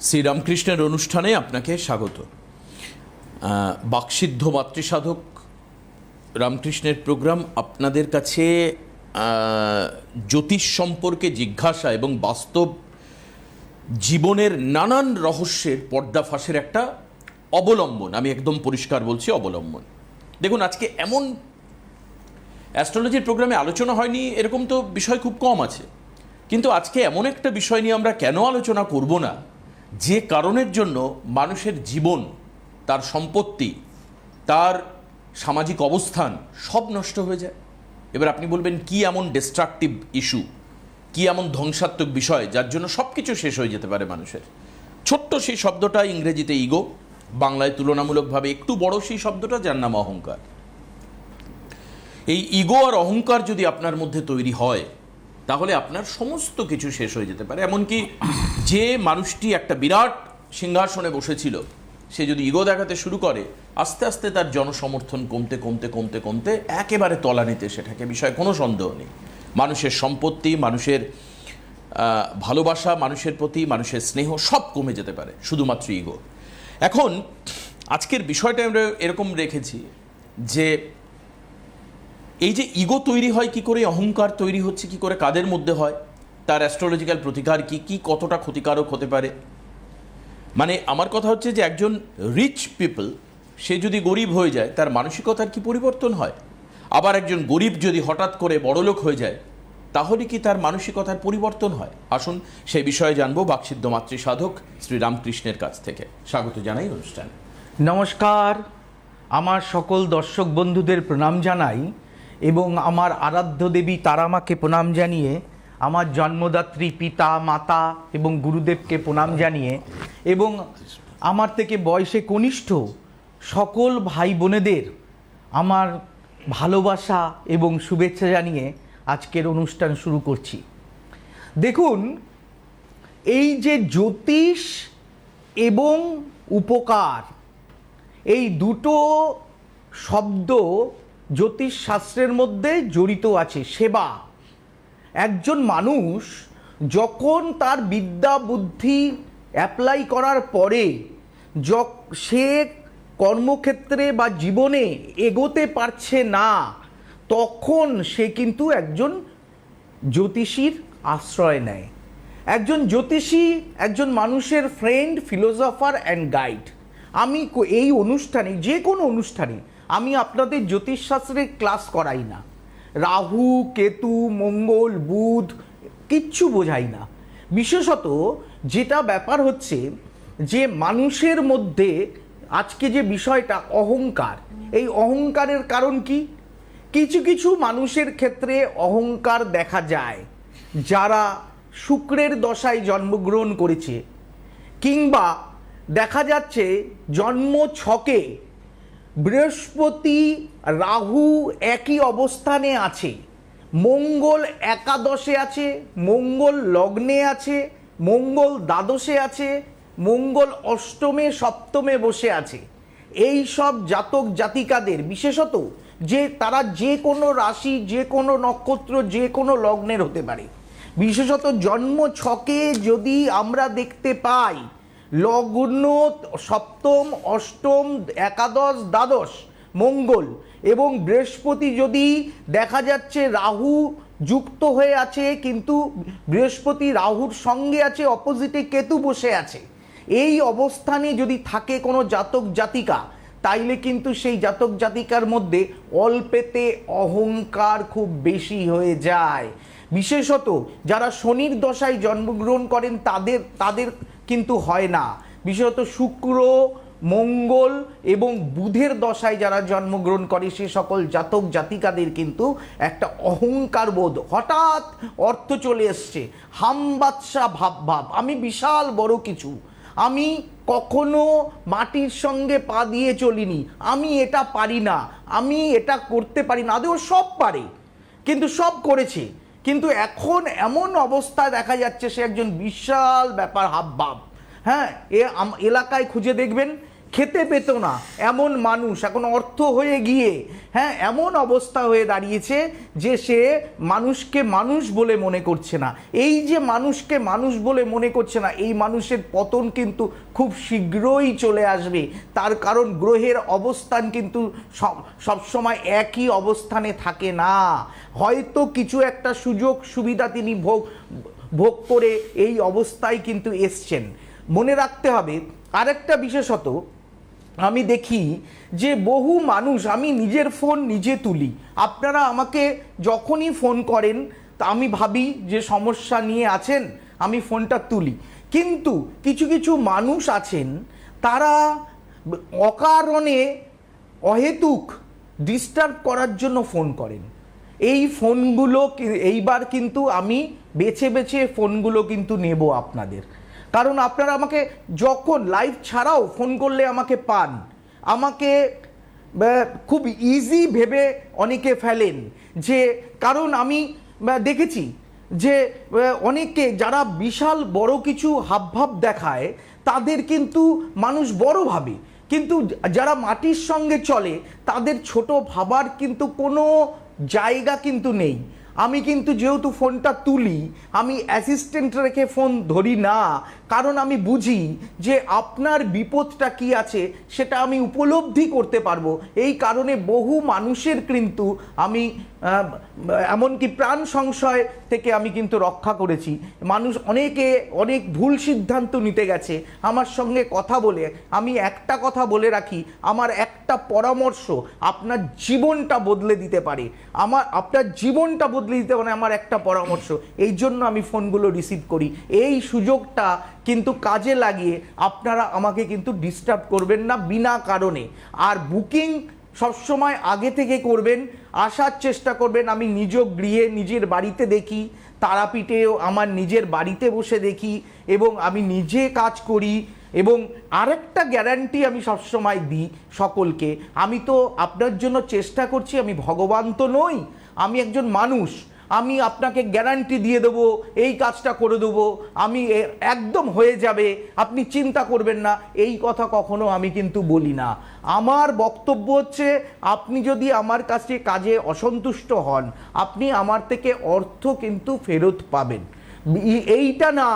শ্রীরামকৃষ্ণের অনুষ্ঠানে আপনাকে স্বাগত। বাকসিদ্ধ মাতৃসাধক রামকৃষ্ণের প্রোগ্রাম আপনাদের কাছে জ্যোতিষ সম্পর্কে জিজ্ঞাসা এবং বাস্তব জীবনের নানান রহস্যের পর্দাফাঁসের একটা অবলম্বন। আমি একদম পরিষ্কার বলছি, অবলম্বন। দেখুন, আজকে এমন অ্যাস্ট্রোলজির প্রোগ্রামে আলোচনা হয়নি এরকম তো বিষয় খুব কম আছে, কিন্তু আজকে এমন একটা বিষয় নিয়ে আমরা কেন আলোচনা করব না যে কারণের জন্য মানুষের জীবন, তার সম্পত্তি, তার সামাজিক অবস্থান সব নষ্ট হয়ে যায়। এবার আপনি বলবেন কি এমন ডিস্ট্রাকটিভ ইস্যু, কি এমন ধ্বংসাত্মক বিষয় যার জন্য সব কিছু শেষ হয়ে যেতে পারে মানুষের। ছোট্ট সেই শব্দটা ইংরেজিতে ইগো, বাংলায় তুলনামূলকভাবে একটু বড় সেই শব্দটা যার নাম অহংকার। এই ইগো আর অহংকার যদি আপনার মধ্যে তৈরি হয় তাহলে আপনার সমস্ত কিছু শেষ হয়ে যেতে পারে। এমনকি যে মানুষটি একটা বিরাট সিংহাসনে বসেছিল, সে যদি ইগো দেখাতে শুরু করে, আস্তে আস্তে তার জনসমর্থন কমতে কমতে কমতে কমতে একেবারে তলানিতে এসে থাকে, বিষয়ে কোনো সন্দেহ নেই। মানুষের সম্পত্তি, মানুষের ভালোবাসা, মানুষের প্রতি মানুষের স্নেহ সব কমে যেতে পারে শুধুমাত্র ইগো। এখন আজকের বিষয়টা আমরা এরকম রেখেছি যে এই যে ইগো তৈরি হয় কি করে, অহংকার তৈরি হচ্ছে কি করে, কাদের মধ্যে হয়, তার অ্যাস্ট্রোলজিক্যাল প্রতিকার কি কি, কতটা ক্ষতিকারক হতে পারে। মানে আমার কথা হচ্ছে যে একজন রিচ পিপল সে যদি গরিব হয়ে যায় তার মানসিকতার কি পরিবর্তন হয়, আবার একজন গরিব যদি হঠাৎ করে বড়লোক হয়ে যায় তাহলে কি তার মানসিকতার পরিবর্তন হয়। আসুন সেই বিষয়ে জানবো বাকসিদ্ধ মাতৃসাধক শ্রীরামকৃষ্ণের কাছ থেকে। স্বাগত জানাই অনুষ্ঠানে। নমস্কার, আমার সকল দর্শক বন্ধুদের প্রণাম জানাই এবং আমার আরাধ্য দেবী তারামাকে প্রণাম জানিয়ে, আমার জন্মদাত্রী পিতা মাতা এবং গুরুদেবকে প্রণাম জানিয়ে এবং আমার থেকে বয়সে কনিষ্ঠ সকল ভাই বোনেদের আমার ভালোবাসা এবং শুভেচ্ছা জানিয়ে আজকের অনুষ্ঠান শুরু করছি। দেখুন, এই যে জ্যোতিষ এবং উপকার, এই দুটো শব্দ জ্যোতিষ শাস্ত্রের মধ্যে জড়িত আছে। সেবা, একজন মানুষ যখন তার বিদ্যা বুদ্ধি অ্যাপ্লাই করার পরে সে কর্মক্ষেত্রে বা জীবনে এগোতে পারছে না, তখন সে কিন্তু একজন জ্যোতিষীর আশ্রয় নেয়। একজন জ্যোতিষী একজন মানুষের ফ্রেন্ড, ফিলোসফার অ্যান্ড গাইড। আমি এই অনুষ্ঠানে, যে কোনো অনুষ্ঠানে আমি আপনাদের জ্যোতিষশাস্ত্রের ক্লাস করাই না। রাহু, কেতু, মঙ্গল, বুধ কিচ্ছু বোঝাই না। বিশেষত যেটা ব্যাপার হচ্ছে যে মানুষের মধ্যে আজকে যে বিষয়টা অহংকার, এই অহংকারের কারণ কি? কিছু কিছু মানুষের ক্ষেত্রে অহংকার দেখা যায় যারা শুক্রের দশায় জন্মগ্রহণ করেছে, কিংবা দেখা যাচ্ছে জন্ম ছকে বৃহস্পতি রাহু একই অবস্থানে আছে, মঙ্গল একাদশে আছে, মঙ্গল লগ্নে আছে, মঙ্গল দ্বাদশে আছে, মঙ্গল অষ্টমে সপ্তমে বসে আছে। এই সব জাতক জাতিকাদের, বিশেষত যে তারা যে কোনো রাশি, যে কোনো নক্ষত্র, যে কোনো লগ্নের হতে পারে, বিশেষত জন্ম ছকে যদি আমরা দেখতে পাই লগ্ন সপ্তম, অষ্টম, একাদশ, দ্বাদশ মঙ্গল এবং বৃহস্পতি যদি দেখা যাচ্ছে রাহু যুক্ত হয়ে আছে, কিন্তু বৃহস্পতি রাহুর সঙ্গে আছে, অপোজিটে কেতু বসে আছে, এই অবস্থানে যদি থাকে কোনো জাতক জাতিকা, তাইলে কিন্তু সেই জাতক জাতিকার মধ্যে অল্পেতে অহংকার খুব বেশি হয়ে যায়। বিশেষত যারা শনির দশায় জন্মগ্রহণ করেন তাদের কিন্তু হয় না। বিশেষত শুক্র, মঙ্গল এবং বুধের দশায় যারা জন্মগ্রহণ করে সে সকল জাতক জাতিকাদের কিন্তু একটা অহংকার বোধ, হঠাৎ অর্থ চলে এসছে, হামবাদশা ভাব, আমি বিশাল বড় কিছু, আমি কখনো মাটির সঙ্গে পা দিয়ে চলিনি, আমি এটা পারি না, আমি এটা করতে পারি না। আদৌ সব পারে, কিন্তু সব করেছে, কিন্তু এখন এমন অবস্থায় দেখা যাচ্ছে সে একজন বিশাল ব্যাপার হাবভাব। হ্যাঁ, এলাকায় খুঁজে দেখবেন খেতে পেত না এমন মানুষ এখন অর্থ হয়ে গিয়ে হ্যাঁ এমন অবস্থা হয়ে দাঁড়িয়েছে যে সে মানুষকে মানুষ বলে মনে করছে না। এই যে মানুষকে মানুষ বলে মনে করছে না, এই মানুষের পতন কিন্তু খুব শীঘ্রই চলে আসবে। তার কারণ গ্রহের অবস্থান কিন্তু সবসময় একই অবস্থানে থাকে না। হয়তো কিছু একটা সুযোগ সুবিধা তিনি ভোগ করে এই অবস্থায় কিন্তু এসছেন। মনে রাখতে হবে আরেকটা বিশেষত, আমি দেখি যে বহু মানুষ, আমি নিজের ফোন নিজে তুলি, আপনারা আমাকে যখনই ফোন করেন তা আমি ভাবি যে সমস্যা নিয়ে আছেন, আমি ফোনটা তুলি। কিন্তু কিছু কিছু মানুষ আছেন তারা অকারণে অহেতুক ডিস্টার্ব করার জন্য ফোন করেন। এই ফোনগুলো এইবার কিন্তু আমি বেছে বেছে ফোনগুলো কিন্তু নেব আপনাদের, কারণ আপনারা আমাকে যখন লাইভ ছাড়াও ফোন করলে আমাকে পান, আমাকে খুব ইজি ভেবে অনেকে ফেলেন যে, কারণ আমি দেখেছি যে অনেকে যারা বিশাল বড় কিছু হাবভাব দেখায় তাদের কিন্তু মানুষ বড় ভাবে, কিন্তু যারা মাটির সঙ্গে চলে তাদের ছোট ভাবার কিন্তু কোনো জায়গা কিন্তু নেই। আমি কিন্তু যেহেতু ফোনটা তুলি, আমি অ্যাসিস্ট্যান্ট রেখে ফোন ধরি না, কারণ আমি বুঝি যে আপনার বিপদটা কি আছে সেটা আমি উপলব্ধি করতে পারবো। এই কারণে বহু মানুষের কিন্তু আমি এমনকি প্রাণ সংশয় থেকে আমি কিন্তু রক্ষা করেছি। মানুষ অনেকে অনেক ভুল সিদ্ধান্ত নিতে গেছে আমার সঙ্গে কথা বলে। আমি একটা কথা বলে রাখি, আমার একটা পরামর্শ আপনার জীবনটা বদলে দিতে পারে, আপনার জীবনটা বদলে দিতে পারে আমার একটা পরামর্শ। এই জন্য আমি ফোনগুলো রিসিভ করি। এই সুযোগটা কিন্তু কাজে লাগিয়ে আপনারা আমাকে কিন্তু ডিস্টার্ব করবেন না বিনা কারণে। আর বুকিং সবসময় আগে থেকে করবেন, আসার চেষ্টা করবেন। আমি নিজ গৃহে নিজের বাড়িতে দেখি, তারাপীঠেও আমার নিজের বাড়িতে বসে দেখি এবং আমি নিজে কাজ করি। এবং আরেকটা গ্যারান্টি আমি সবসময় দিই সকলকে, আমি তো আপনার জন্য চেষ্টা করছি, আমি ভগবান তো নই, আমি একজন মানুষ। আমি আপনাকে গ্যারান্টি দিয়ে দেবো এই কাজটা করে দেবো, আমি একদম হয়ে যাবে, আপনি চিন্তা করবেন না, এই কথা কখনো আমি কিন্তু বলি না। আমার বক্তব্য হচ্ছে, আপনি যদি আমার কাছে কাজে অসন্তুষ্ট হন, আপনি আমার থেকে অর্থ কিন্তু ফেরত পাবেন। এইটা না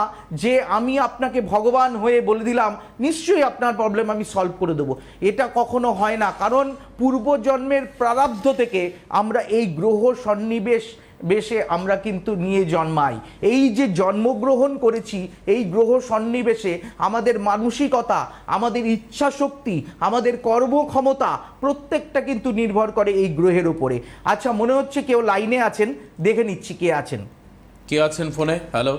যে আমি আপনাকে ভগবান হয়ে বলে দিলাম নিশ্চয়ই আপনার প্রবলেম আমি সলভ করে দেবো, এটা কখনো হয় না। কারণ পূর্বজন্মের প্রারব্ধ থেকে আমরা এই গ্রহ সন্নিবেশে আমরা কিন্তু নিয়ে জন্মাই। এই যে জন্মগ্রহণ করেছি এই গ্রহ সন্নিবেশে আমাদের মানসিকতা, আমাদের ইচ্ছা শক্তি, আমাদের কর্মক্ষমতা প্রত্যেকটা কিন্তু নির্ভর করে এই গ্রহের উপরে। আচ্ছা, মনে হচ্ছে কেউ লাইনে আছেন, দেখে নিচ্ছি কে আছেন। কে আছেন ফোনে? হ্যালো।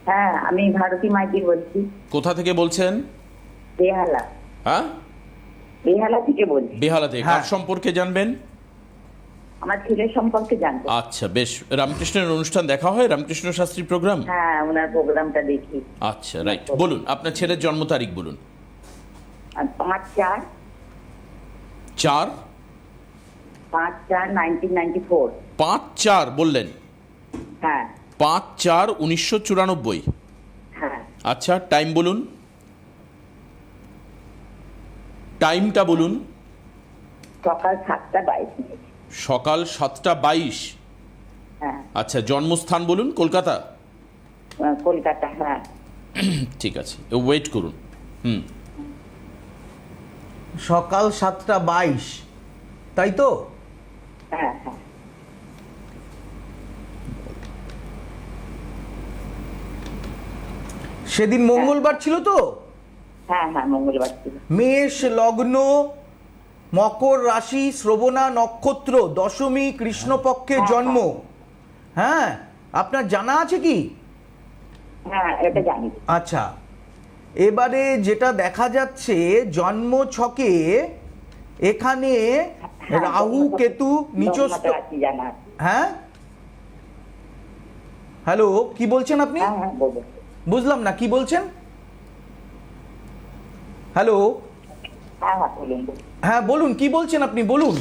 হ্যাঁ, আমি ভারতী মাইতি বলছি। কোথা থেকে বলছেন? বেহালা। হ্যাঁ, বেহালা থেকে বলছি। বেহালা থেকে। কার সম্পর্কে জানবেন? আমার ছেলের সম্পর্কে জানতে। আচ্ছা, বেশ। রামকৃষ্ণের অনুষ্ঠান দেখা হয়? রামকৃষ্ণ শাস্ত্রী প্রোগ্রাম? হ্যাঁ, ওনার প্রোগ্রামটা দেখি। আচ্ছা, রাইট। বলুন আপনার ছেলের জন্ম তারিখ বলুন। 5/4/1994। 5/4 বললেন? হ্যাঁ 5/4/1994। হ্যাঁ। আচ্ছা, টাইম বলুন, টাইমটা বলুন। সকাল 7:22। সকাল 7:22। হ্যাঁ। আচ্ছা, জন্মস্থান বলুন। কলকাতা? কলকাতা। হ্যাঁ ঠিক আছে, ওয়েট করুন। সকাল 7:22, তাই তো? হ্যাঁ হ্যাঁ। সেদিন মঙ্গলবার ছিল তো? হ্যাঁ হ্যাঁ, মঙ্গলবার ছিল। মেষ লগ্ন, মকর রাশি, শ্রবণা নক্ষত্র, দশমী, কৃষ্ণপক্ষে জন্ম। হ্যাঁ, আপনার জানা আছে কি? হ্যাঁ, এটা জানি। আচ্ছা, এবারে যেটা দেখা যাচ্ছে জন্ম ছকে এখানে রাহু কেতু নিচস্থ। জানা। হ্যাঁ, হ্যালো, কি বলছেন আপনি? হ্যাঁ হ্যাঁ, বলবো। বুঝলাম না, কি বলছেন? হ্যালো। হ্যাঁ হ্যাঁ, বলুন। হ্যাঁ বলুন, কি বলছেন আপনি, বলুন।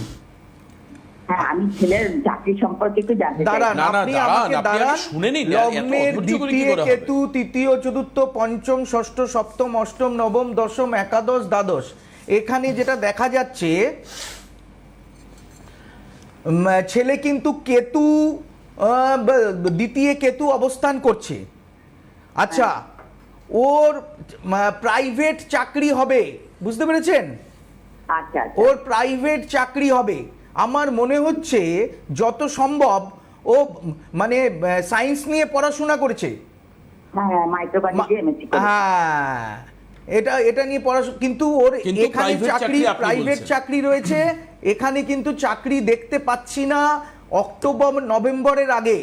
হ্যাঁ, আমি ছেলের চাকরি সম্পর্কে একটু জানতে চাই। দাঁড়ান, না, না, আপনি দাঁড়ান, আমাকে আপনি আগে দাঁড়ান। শুনে নিন, এত লগ্নের অধৈর্য করে কি দ্বিতীয় করে হবে? কেতু, তৃতীয়, চতুর্থ, পঞ্চম, ষষ্ঠ, সপ্তম, অষ্টম, নবম, দশম, একাদশ, দ্বাদশ। এখানে যেটা দেখা যাচ্ছে, ছেলে কিন্তু কেতু, দ্বিতীয় কেতু অবস্থান করছে। আচ্ছা, ওর প্রাইভেট চাকরি হবে, বুঝতে পেরেছেন? আচ্ছা আচ্ছা। ওর প্রাইভেট চাকরি হবে। আমার মনে হচ্ছে যত সম্ভব ও মানে সায়েন্স নিয়ে পড়াশোনা করেছে। হ্যাঁ, মাইক্রোবায়োলজি এমএসসি করেছি। হ্যাঁ, এটা নিয়ে পড়াশোনা, কিন্তু ওর কিন্তু এখানে private চাকরি, চাকরি আপনি প্রাইভেট বলছেন। চাকরি রয়েছে। এখানে কিন্তু চাকরি দেখতে পাচ্ছি না অক্টোবর নভেম্বরের আগে।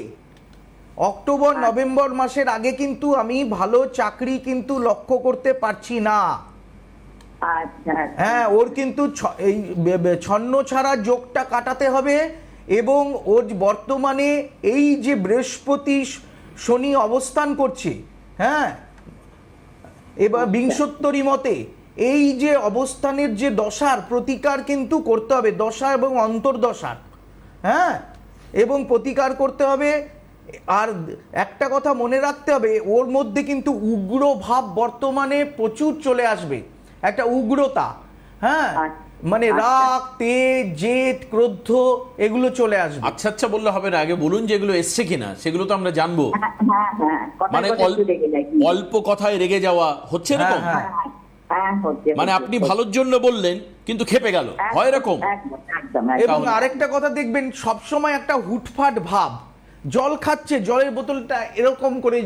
অক্টোবর নভেম্বর মাসের আগে কিন্তু আমি ভালো চাকরি কিন্তু লক্ষ্য করতে পারছি না। আচ্ছা আচ্ছা। হ্যাঁ, ওর কিন্তু এই ছন্ন ছাড়া যোগটা কাটাতে হবে। এবং ওর বর্তমানে এই যে বৃহস্পতি শনি অবস্থান করছে, হ্যাঁ, এবার বিংশোত্তরী মতে এই যে অবস্থানের যে দশার প্রতিকার কিন্তু করতে হবে, দশা এবং অন্তর্দশার। হ্যাঁ, এবং প্রতিকার করতে হবে। আর একটা কথা মনে রাখতে হবে, ওর মধ্যে কিন্তু উগ্র ভাব বর্তমানে প্রচুর চলে আসবে, একটা উগ্রতা। হ্যাঁ, মানে রাগ, তেজ, জেদ, ক্রোধ এগুলো চলে আসবে। আচ্ছা আচ্ছা বললে হবে না, আগে বলুন যে এগুলো এসছে কিনা, সেগুলো তো আমরা জানবো। হ্যাঁ হ্যাঁ হ্যাঁ, কথায় মানে কথায় একটু রেগে যাই। অল্প কথায় রেগে যাওয়া হচ্ছে এরকম? হ্যাঁ, হ্যাঁ হ্যাঁ, হচ্ছে মানে হচ্ছে, আপনি হচ্ছে। ভালোর জন্য বললেন কিন্তু খেপে গেল, একদম, হয় এরকম? একদম একদম এবং একদম। আরেকটা কথা দেখবেন, সবসময় একটা হুটফাট ভাব। জল খাচ্ছে, জলের বোতলটা এরকম করে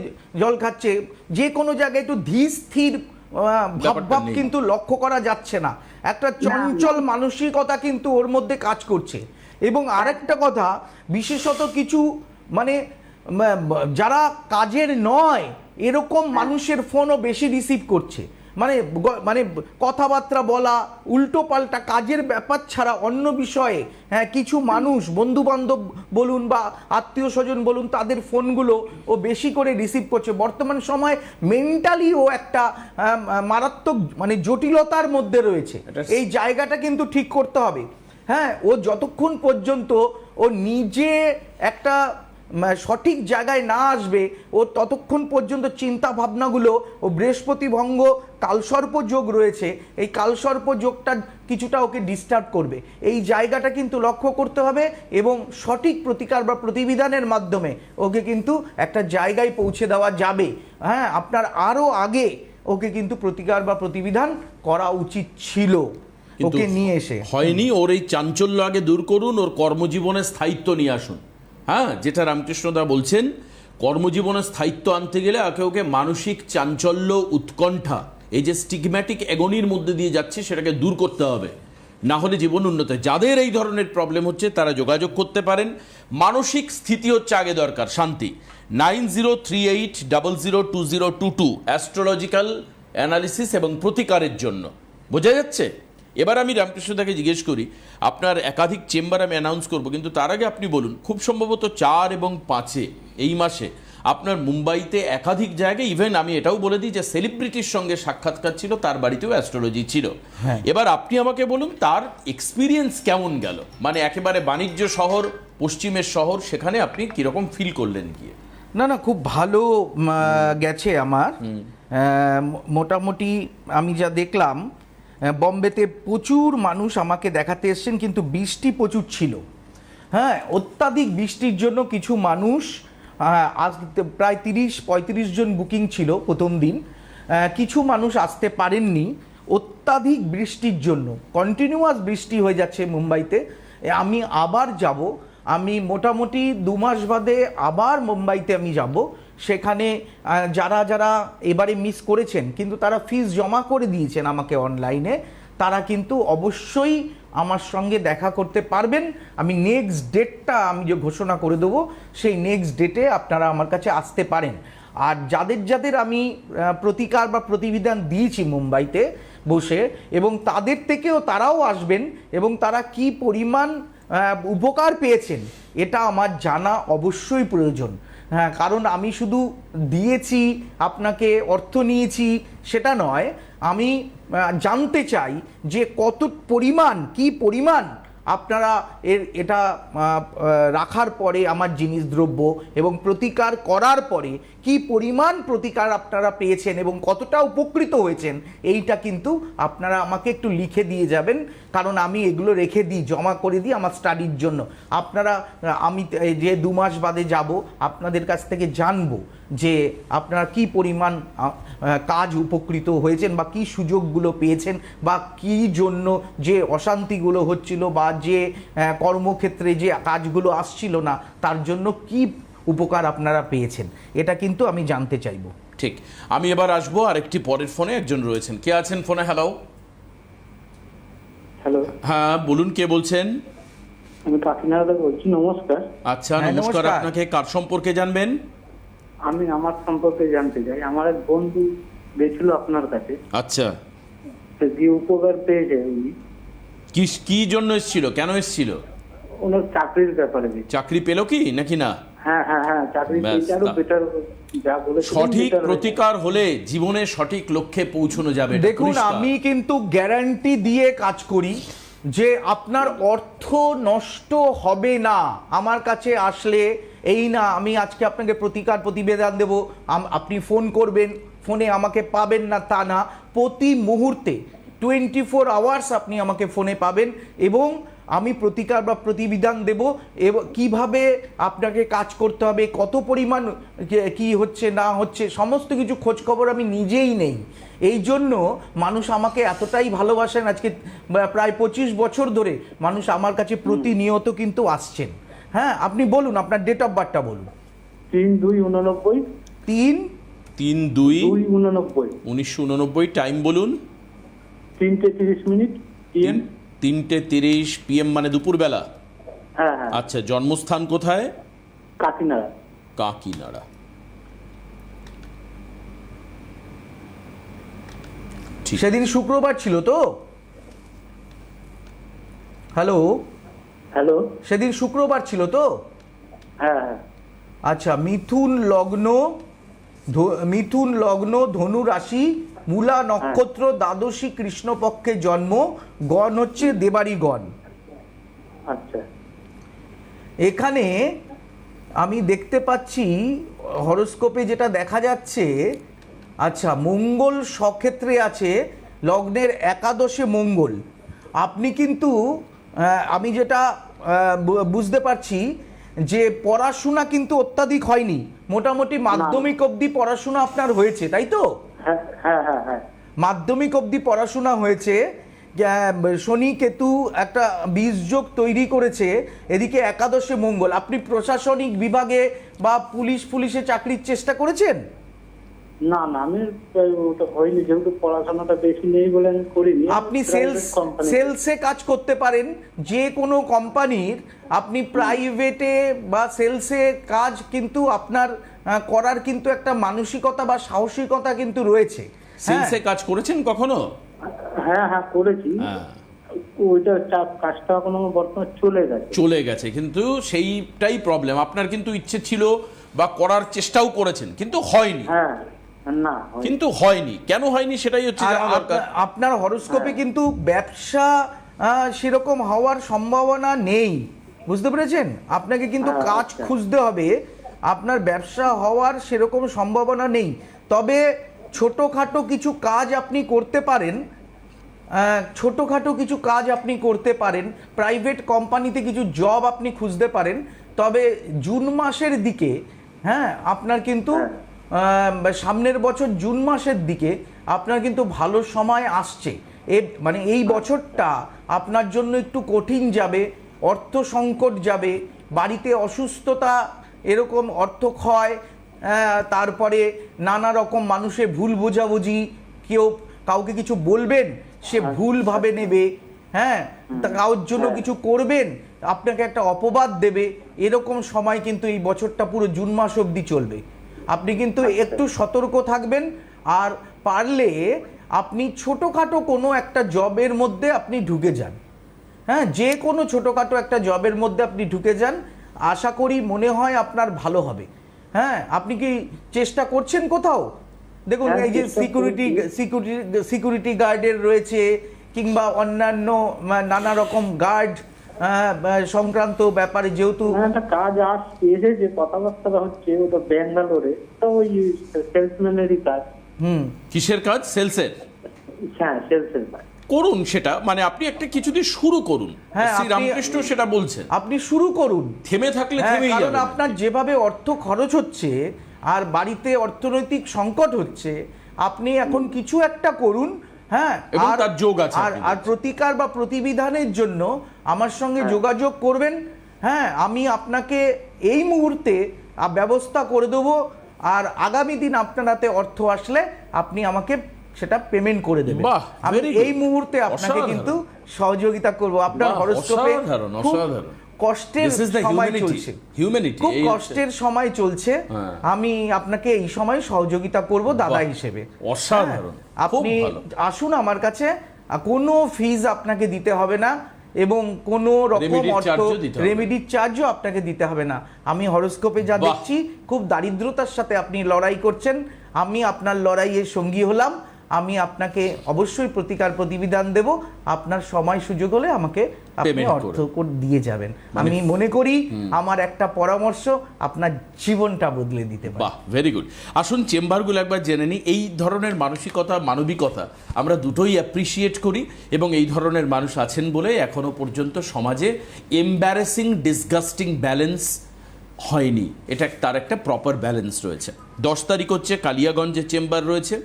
জল খাচ্ছে, যে কোনো জায়গায় একটু ধীর স্থির ভাব ব্যাপারটা ভাব নেই। কিন্তু লক্ষ্য করা যাচ্ছে না। একটা চঞ্চল মানসিকতা কিন্তু ওর মধ্যে কাজ করছে। এবং আরেকটা কথা, বিশেষত কিছু মানে যারা কাজের নয় এরকম মানুষের ফোনও বেশি রিসিভ করছে। মানে কথাবার্তা বলা, উল্টো পাল্টা কাজের ব্যাপার ছাড়া অন্য বিষয়ে, হ্যাঁ, কিছু মানুষ, বন্ধু বান্ধব বলুন বা আত্মীয় স্বজন বলুন, তাদের ফোনগুলো ও বেশি করে রিসিভ করছে। বর্তমান সময় মেন্টালি ও একটা মারাত্মক মানে জটিলতার মধ্যে রয়েছে। এই জায়গাটা কিন্তু ঠিক করতে হবে। হ্যাঁ, ও যতক্ষণ পর্যন্ত ও নিজে একটা সঠিক জায়গায় না আসবে, ও ততক্ষণ পর্যন্ত চিন্তা ভাবনাগুলো, ও বৃহস্পতি ভঙ্গ কালসর্প যোগ রয়েছে, এই কালসর্প যোগটা কিছুটা ওকে ডিস্টার্ব করবে। এই জায়গাটা কিন্তু লক্ষ্য করতে হবে এবং সঠিক প্রতিকার বা প্রতিবিধানের মাধ্যমে ওকে কিন্তু একটা জায়গায় পৌঁছে দেওয়া যাবে। হ্যাঁ, আপনার আরও আগে ওকে কিন্তু প্রতিকার বা প্রতিবিধান করা উচিত ছিল, কিন্তু ওকে নিয়ে এসে। হয়নি। ওর এই চাঞ্চল্য আগে দূর করুন, ওর কর্মজীবনের স্থায়িত্ব নিয়ে আসুন। হ্যাঁ, যেটা রামকৃষ্ণদা বলছেন, কর্মজীবনের স্থায়িত্ব আনতে গেলে ওকে মানসিক চাঞ্চল্য, উৎকণ্ঠা, এই যে স্টিগম্যাটিক এগনির মধ্যে দিয়ে যাচ্ছে সেটাকে দূর করতে হবে, না হলে জীবন উন্নত। যাদের এই ধরনের প্রবলেম হচ্ছে তারা যোগাযোগ করতে পারেন। মানসিক স্থিতি হচ্ছে আগে দরকার, শান্তি। 9038002022 অ্যাস্ট্রোলজিক্যাল অ্যানালিসিস এবং প্রতিকারের জন্য। বোঝা যাচ্ছে? এবার আমি রামকৃষ্ণদাকে জিজ্ঞেস করি, আপনার একাধিক চেম্বার আমি অ্যানাউন্স করব, কিন্তু তার আগে আপনি বলুন, খুব সম্ভবত 4 এবং 5 এই মাসে আপনার মুম্বাইতে একাধিক জায়গায়, ইভেন আমি এটাও বলে দিই যে সেলিব্রিটির সঙ্গে সাক্ষাৎকার ছিল, তার বাড়িতেও অ্যাস্ট্রোলজি ছিল। এবার আপনি আমাকে বলুন তার এক্সপিরিয়েন্স কেমন গেল, মানে একেবারে বাণিজ্য শহর, পশ্চিমের শহর, সেখানে আপনি কিরকম ফিল করলেন গিয়ে? না না, খুব ভালো গেছে আমার। মোটামুটি আমি যা দেখলাম, বম্বেতে প্রচুর মানুষ আমাকে দেখাতে এসছেন, কিন্তু বৃষ্টি প্রচুর ছিল। হ্যাঁ, অত্যাধিক বৃষ্টির জন্য কিছু মানুষ, আজ প্রায় 30-35 জন বুকিং ছিল প্রথম দিন, কিছু মানুষ আসতে পারেননি অত্যাধিক বৃষ্টির জন্য। কন্টিনিউয়াস বৃষ্টি হয়ে যাচ্ছে মুম্বাইতে। আমি আবার যাব, আমি মোটামুটি 2 মাস বাদে আবার মুম্বাইতে আমি যাব। সেখানে যারা যারা এবারে মিস করেছেন কিন্তু তারা ফিস জমা করে দিয়েছেন আমাকে অনলাইনে, তারা কিন্তু অবশ্যই আমার সঙ্গে দেখা করতে পারবেন। আমি নেক্সট ডেটটা আমি যে ঘোষণা করে দেবো, সেই নেক্সট ডেটে আপনারা আমার কাছে আসতে পারেন। আর যাদের যাদের আমি প্রতিকার বা প্রতিবিধান দিয়েছি মুম্বাইতে বসে, এবং তাদের থেকেও তারাও আসবেন এবং তারা কি পরিমাণ উপকার পেয়েছেন এটা আমার জানা অবশ্যই প্রয়োজন। হ্যাঁ, কারণ আমি শুধু দিয়েছি আপনাকে, অর্থ নিয়েছি সেটা নয়, আমি জানতে চাই যে কত পরিমাণ, কি পরিমাণ আপনারা এটা রাখার পরে আমার জিনিস দ্রব্য এবং প্রতিকার করার পরে কি পরিমাণ প্রতিকার আপনারা পেয়েছেন এবং কতটা উপকৃত হয়েছেন এইটা কিন্তু আপনারা আমাকে একটু লিখে দিয়ে যাবেন, কারণ আমি এগুলো রেখে দিই, জমা করে দিই আমার স্টাডির জন্য। আপনারা আমি যে 2 মাস বাদে যাব আপনাদের কাছ থেকে জানবো যে আপনারা কি পরিমাণ কাজ উপকৃত হয়েছেন বা কি সুযোগগুলো পেয়েছেন বা কি জন্য যে অশান্তিগুলো হচ্ছিল বা যে কর্মক্ষেত্রে যে কাজগুলো আসছিল না তার জন্য কি উপকার আপনারা পেয়েছেন, এটা কিন্তু আমি জানতে চাইবো। ঠিক, আমি এবার আসবো আরেকটি পরের ফোনে। একজন রয়েছেন, কে আছেন ফোনে? হ্যালো। হ্যালো, হ্যাঁ বলুন, কে বলছেন? আমি কাকিনাড়া থেকে বলছি। নমস্কার। আচ্ছা, হ্যাঁ, নমস্কার। নমস্কার। আপনাকে কার সম্পর্কে জানবেন? আমি আমার সম্পর্কে জানতে চাই। আমার এক বন্ধু গেছিল আপনার কাছে, আচ্ছা, তো কি উপকার পেয়েছে উনি? কি জন্য এসেছিল, কেন এসেছিল? ওনার চাকরির ব্যাপারে। চাকরি পেলো কি নাকি না? হ্যাঁ হ্যাঁ হ্যাঁ, চাকরি ব্যাস, পেয়েছে, আরো বেটার যা বলেছে সঠিক প্রতিকার হলে জীবনে সঠিক লক্ষ্যে পৌঁছানো যাবে। এটা দেখুন, পরিষ্কার। আমি কিন্তু গ্যারান্টি দিয়ে কাজ করি যে আপনার অর্থ নষ্ট হবে না আমার কাছে আসলে। এই না আমি আজকে আপনাকে প্রতিকার প্রতিবেদন দেব, আপনি ফোন করবেন, ফোনে আমাকে পাবেন না তা না। প্রতি মুহূর্তে 24 আওয়ার্স আপনি আমাকে ফোনে পাবেন এবং আমি প্রতিকার বা প্রতিবিধান দেব এবং কীভাবে আপনাকে কাজ করতে হবে, কত পরিমাণ কি হচ্ছে না হচ্ছে সমস্ত কিছু খোঁজখবর আমি নিজেই নেই। এই জন্য মানুষ আমাকে এতটাই ভালোবাসেন, আজকে প্রায় 25 বছর ধরে মানুষ আমার কাছে প্রতিনিয়ত কিন্তু আসছেন। হ্যাঁ, আপনি বলুন আপনার ডেট অফ বার্থটা বলুন। 3/2/89। 3/2/1989। 1989। টাইম বলুন। 3:30 PM। 3:30 PM মানে দুপুরবেলা? হ্যাঁ হ্যাঁ। আচ্ছা, জন্মস্থান কোথায়? কাকিনাড়া। কাকিনাড়া। সেদিন শুক্রবার ছিল তো? Hello hello. সেদিন শুক্রবার ছিল তো? হ্যাঁ হ্যাঁ। আচ্ছা, মিথুন লগ্ন, ধনু রাশি, মূলা নক্ষত্র, দ্বাদশী কৃষ্ণপক্ষে জন্ম, গণ হচ্ছে দেবাড়ি গণ। আচ্ছা। এখানে আমি দেখতে পাচ্ছি হরোস্কোপে যেটা দেখা যাচ্ছে, আচ্ছা মঙ্গল স্বক্ষেত্রে আছে, লগ্নের একাদশে মঙ্গল। আপনি কিন্তু আমি যেটা বুঝতে পারছি যে পড়াশোনা কিন্তু অত্যাধিক হয়নি, মোটামুটি মাধ্যমিক অবধি পড়াশোনা আপনার হয়েছে, তাই তো? হ্যাঁ হ্যাঁ হ্যাঁ হ্যাঁ। মাধ্যমিক অবধি পড়াশোনা হয়েছে। শনি কেতু একটা বীজযোগ তৈরি করেছে, এদিকে একাদশে মঙ্গল। আপনি প্রশাসনিক বিভাগে বা পুলিশে চাকরির চেষ্টা করেছেন? না না, আমি ওটা হয়নি, যেহেতু পড়াশোনাটা বেশি নেই বলে আমি করিনি। আপনি সেলসে কাজ করতে পারেন, যে কোনো কোম্পানির আপনি প্রাইভেটে বা সেলসে কাজ কিন্তু আপনার করার কিন্তু একটা মানসিকতা বা সাহসিকতা কিন্তু রয়েছে। সেলসে কাজ করেছেন কখনো? হ্যাঁ হ্যাঁ করেছি। ওইটা কাজটা এখন আমার বর্তমানে চলে গেছে। কিন্তু সেইটাই প্রবলেম। আপনার কিন্তু ইচ্ছে ছিল বা করার চেষ্টাও করেছেন কিন্তু হয়নি। হ্যাঁ না, কিন্তু হয়নি, কেন হয়নি সেটাই হচ্ছে জানা দরকার। আপনার হরোস্কোপে কিন্তু ব্যবসা সেরকম হওয়ার সম্ভাবনা নেই, বুঝতে পেরেছেন? আপনাকে কিন্তু কাজ খুঁজতে হবে, আপনার ব্যবসা হওয়ার সেরকম সম্ভাবনা নেই। তবে ছোটোখাটো কিছু কাজ আপনি করতে পারেন, প্রাইভেট কোম্পানিতে কিছু জব আপনি খুঁজতে পারেন। তবে জুন মাসের দিকে, হ্যাঁ আপনার কিন্তু সামনের বছর জুন মাসের দিকে আপনার কিন্তু ভালো সময় আসছে। মানে এই বছরটা আপনার জন্য একটু কঠিন যাবে, অর্থ সংকট যাবে, বাড়িতে অসুস্থতা, এরকম অর্থক্ষয়, তারপরে নানা রকম মানুষের ভুল বোঝাবুঝি, কেউ কাউকে কিছু বলবেন সে ভুলভাবে নেবে, হ্যাঁ কারোর জন্য কিছু করবেন আপনাকে একটা অপবাদ দেবে, এরকম সময় কিন্তু এই বছরটা পুরো জুন মাস অবধি চলবে। আপনি কিন্তু একটু সতর্ক থাকবেন, আর পারলে আপনি ছোটোখাটো কোনো একটা জবের মধ্যে আপনি ঢুকে যান। হ্যাঁ, যে কোনো ছোটোখাটো একটা জবের মধ্যে আপনি ঢুকে যান, আশা করি মনে হয় আপনার ভালো হবে। হ্যাঁ, আপনি কি চেষ্টা করছেন কোথাও? দেখুন এই যে সিকিউরিটি গার্ডের রয়েছে, কিংবা অন্যান্য নানা রকম গার্ড সংক্রান্ত ব্যাপারে, যেহেতু একটা কাজ এসেছে, কথাবার্তা হচ্ছে, ওটা ব্যাঙ্গালোরে, তো ওই সেলসম্যানেরই কাজ। কিসের কাজ? সেলসের? হ্যাঁ, সেলসের কাজ। করুন সেটা, মানে আপনি একটা কিছু দিয়ে শুরু করুন। হ্যাঁ, শ্রী রামকৃষ্ণ সেটা বলছেন, আপনি শুরু করুন। থেমে থাকলে হ্যাঁ, থেমেই কারণ যাবে। আপনার যেভাবে অর্থ খরচ হচ্ছে আর বাড়িতে অর্থনৈতিক সংকট হচ্ছে, আপনি এখন কিছু একটা করুন। হ্যাঁ, এবং তার যোগ আছে আর আপনাদের। আর প্রতিকার বা প্রতিবিধানের জন্য আমার সঙ্গে যোগাযোগ করবেন। হ্যাঁ, আমি আপনাকে এই মুহূর্তে ব্যবস্থা করে দেবো, আর আগামী দিন আপনার হাতে অর্থ আসলে আপনি আমাকে সেটা পেমেন্ট করে দেবেন। বাহ, আমি very good. এই মুহূর্তে আপনাকে অসাধারণ। কিন্তু সহযোগিতা করব। আপনার বাহ, হরোস্কোপে অসাধারণ, খুব অসাধারণ। কষ্টের This is the সময় humanity. চলছে, Humanity, খুব এই হচ্ছে। কষ্টের সময় চলছে। হ্যাঁ। আমি আপনাকে এই সময় সহযোগিতা করব দাদা বাহ, হিসেবে। অসাধারণ, হ্যাঁ, খুব আপনি ভালো। আসুন আমার কাছে, কোনো ফিজ আপনাকে দিতে হবে না এবং কোনো রকম Remedy অর্থ charge-ও দিতে হবে না। রেমেডির চার্জও আপনাকে দিতে হবে না। আমি হরোস্কোপে যা বাহ। দেখছি, খুব দারিদ্রতার সাথে আপনি লড়াই করছেন, আমি আপনার লড়াইয়ের সঙ্গী হলাম। আমি আপনাকে অবশ্যই প্রতিকার প্রতিবিধান দেব। আপনার সময় সুযোগ হলে আমাকে আপনি Payment অর্থ করে। দিয়ে যাবেন। আমি মনে করি আমার একটা পরামর্শ আপনার জীবনটা বদলে দিতে পারে। বাহ, ভেরি গুড। আসুন চেম্বারগুলো একবার জেনে নিই। এই ধরনের মানসিকতা, মানবিকতা আমরা দুটোই অ্যাপ্রিসিয়েট করি, এবং এই ধরনের মানুষ আছেন বলে এখনো পর্যন্ত সমাজে এম্বারেসিং, ডিসগাস্টিং ব্যালেন্স হয়নি। এটা তার একটা প্রপার ব্যালেন্স রয়েছে। 10 তারিখ হচ্ছে কালিয়াগঞ্জে চেম্বার রয়েছে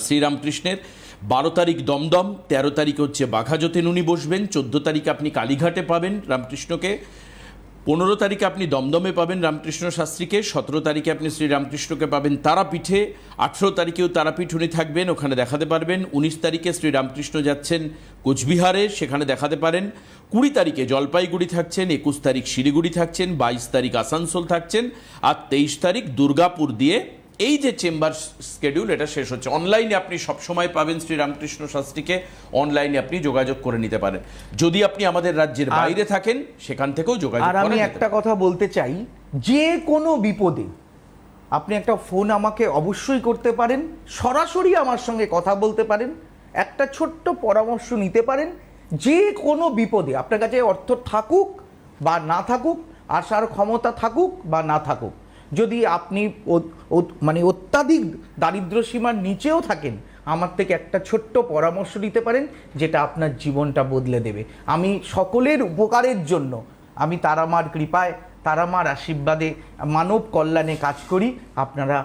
শ্রীরামকৃষ্ণের, 12 তারিখ দমদম, 13 তারিখ হচ্ছে বাঘাযতীন উনি বসবেন, 14 তারিখে আপনি কালীঘাটে পাবেন রামকৃষ্ণকে, 15 তারিখে আপনি দমদমে পাবেন রামকৃষ্ণ শাস্ত্রীকে, 17 তারিখে আপনি শ্রীরামকৃষ্ণকে পাবেন তারাপীঠে, 18 তারিখেও তারাপীঠ উনি থাকবেন, ওখানে দেখাতে পারবেন। 19 তারিখে শ্রীরামকৃষ্ণ যাচ্ছেন কোচবিহারে, সেখানে দেখাতে পারেন। 20 তারিখে জলপাইগুড়ি থাকছেন, 21 তারিখ শিলিগুড়ি থাকছেন, 22 তারিখ আসানসোল থাকছেন, আর 23 তারিখ দুর্গাপুর দিয়ে এই যে চেম্বার স্কেডিউল এটা শেষ হচ্ছে। অনলাইনে আপনি সবসময় পাবেন শ্রীরামকৃষ্ণ শাস্ত্রীকে, অনলাইনে আপনি যোগাযোগ করে নিতে পারেন। যদি আপনি আমাদের রাজ্যের বাইরে থাকেন, সেখান থেকেও যোগাযোগ আর করা আমি যেতে একটা পারে। কথা বলতে চাই, যে কোনো বিপদে আপনি একটা ফোন আমাকে অবশ্যই করতে পারেন, সরাসরি আমার সঙ্গে কথা বলতে পারেন, একটা ছোট্ট পরামর্শ নিতে পারেন। যে কোনো বিপদে আপনার কাছে অর্থ থাকুক বা না থাকুক, আসার ক্ষমতা থাকুক বা না থাকুক, যদি আপনি মানে অত্যাধিক দারিদ্র সীমার নিচেও থাকেন, আমার থেকে একটা ছোট্ট পরামর্শ নিতে পারেন, যেটা আপনার জীবনটা বদলে দেবে। আমি সকলের উপকারের জন্য, আমি তারামার কৃপায়, তারামার আশীর্বাদে মানব কল্যাণে কাজ করি। আপনারা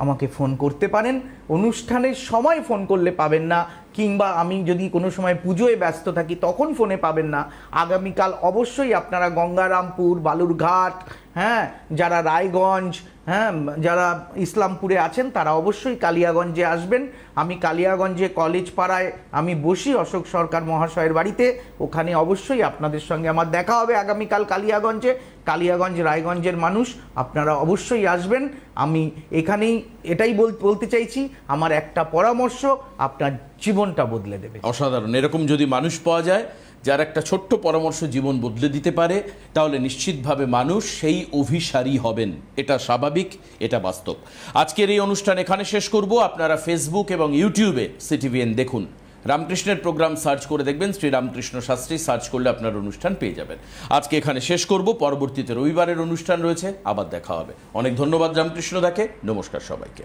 আমাকে ফোন করতে পারেন, অনুষ্ঠানের সময় ফোন করলে পাবেন না, কিংবা আমি যদি কোনো সময় পুজোয় ব্যস্ত থাকি তখন ফোনে পাবেন না। আগামীকাল অবশ্যই আপনারা গঙ্গারামপুর, বালুরঘাট, হ্যাঁ, যারা রায়গঞ্জ, হ্যাঁ, যারা ইসলামপুরে আছেন তারা অবশ্যই কালিয়াগঞ্জে আসবেন। আমি কালিয়াগঞ্জে কলেজ পাড়ায় আমি বসি অশোক সরকার মহাশয়ের বাড়িতে, ওখানে অবশ্যই আপনাদের সঙ্গে আমার দেখা হবে আগামীকাল কালিয়াগঞ্জে। কালিয়াগঞ্জ, রায়গঞ্জের মানুষ আপনারা অবশ্যই আসবেন। আমি এখানেই এটাই বলতে চাইছি, আমার একটা পরামর্শ আপনার জীবনটা বদলে দেবে। অসাধারণ। এরকম যদি মানুষ পাওয়া যায় যার একটা ছোট্ট পরামর্শ জীবন বদলে দিতে পারে, তাহলে নিশ্চিতভাবে মানুষ সেই অভিসারী হবেন। এটা স্বাভাবিক, এটা বাস্তব। আজকের এই অনুষ্ঠান এখানে শেষ করব। আপনারা ফেসবুক এবং ইউটিউবে সিটিভিএন দেখুন। রামকৃষ্ণের প্রোগ্রাম সার্চ করে দেখবেন, শ্রীরামকৃষ্ণ শাস্ত্রী সার্চ করলে আপনার অনুষ্ঠান পেয়ে যাবেন। আজকে এখানে শেষ করব, পরবর্তীতে রবিবারের অনুষ্ঠান রয়েছে, আবার দেখা হবে। অনেক ধন্যবাদ রামকৃষ্ণ দাকে, নমস্কার সবাইকে।